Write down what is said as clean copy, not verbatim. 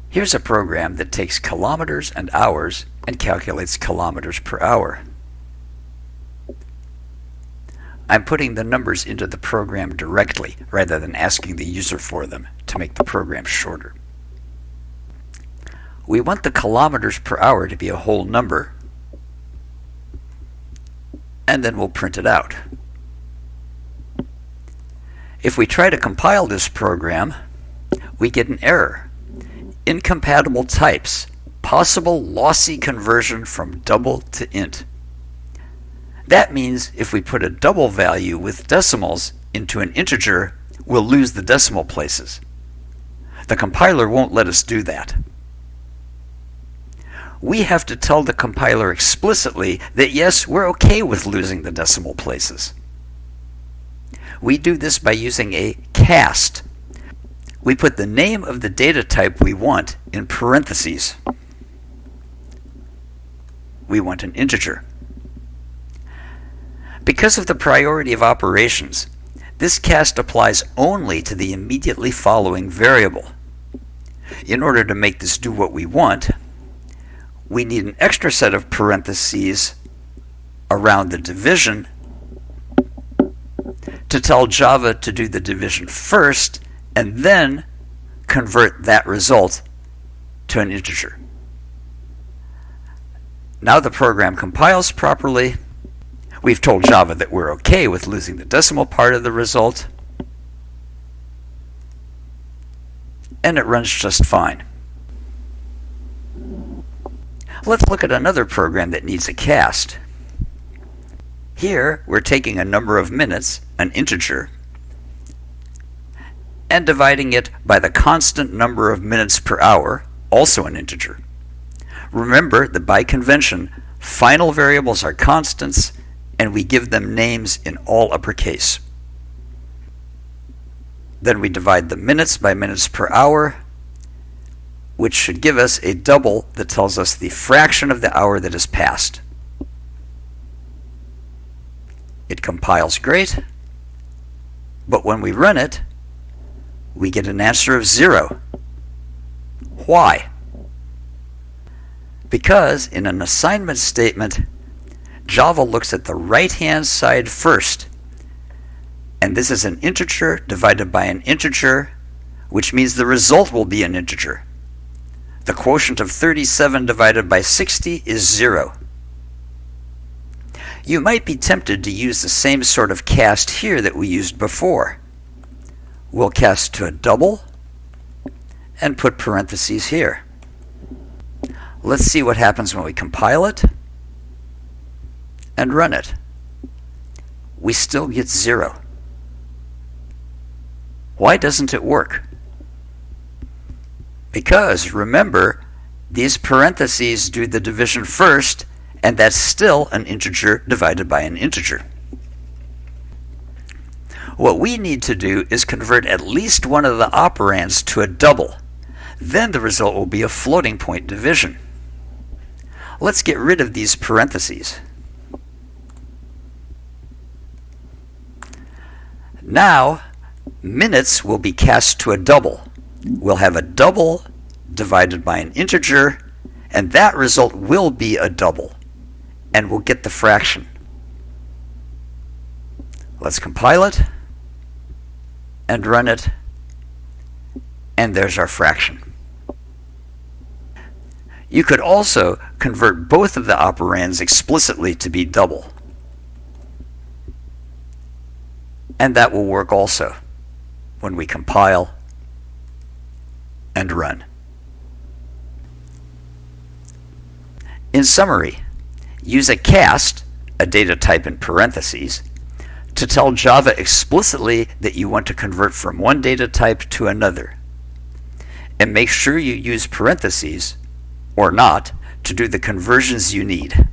Here's a program that takes kilometers and hours and calculates kilometers per hour. I'm putting the numbers into the program directly rather than asking the user for them to make the program shorter. We want the kilometers per hour to be a whole number, and then we'll print it out. If we try to compile this program, we get an error. Incompatible types, possible lossy conversion from double to int. That means if we put a double value with decimals into an integer, we'll lose the decimal places. The compiler won't let us do that. We have to tell the compiler explicitly that yes, we're okay with losing the decimal places. We do this by using a cast. We put the name of the data type we want in parentheses. We want an integer. Because of the priority of operations, this cast applies only to the immediately following variable. In order to make this do what we want, we need an extra set of parentheses around the division to tell Java to do the division first and then convert that result to an integer. Now the program compiles properly. We've told Java that we're okay with losing the decimal part of the result, and it runs just fine. Let's look at another program that needs a cast. Here, we're taking a number of minutes, an integer, and dividing it by the constant number of minutes per hour, also an integer. Remember that by convention, final variables are constants, and we give them names in all uppercase. Then we divide the minutes by minutes per hour, which should give us a double that tells us the fraction of the hour that has passed. It compiles great, but when we run it, we get an answer of 0. Why? Because in an assignment statement, Java looks at the right-hand side first, and this is an integer divided by an integer, which means the result will be an integer. The quotient of 37 divided by 60 is 0. You might be tempted to use the same sort of cast here that we used before. We'll cast to a double and put parentheses here. Let's see what happens when we compile it and run it. We still get 0. Why doesn't it work? Because, remember, these parentheses do the division first, and that's still an integer divided by an integer. What we need to do is convert at least one of the operands to a double. Then the result will be a floating point division. Let's get rid of these parentheses. Now, minutes will be cast to a double. We'll have a double divided by an integer, and that result will be a double, and we'll get the fraction. Let's compile it and run it, and there's our fraction. You could also convert both of the operands explicitly to be double, and that will work also when we compile and run. In summary, use a cast, a data type in parentheses, to tell Java explicitly that you want to convert from one data type to another. And make sure you use parentheses, or not, to do the conversions you need.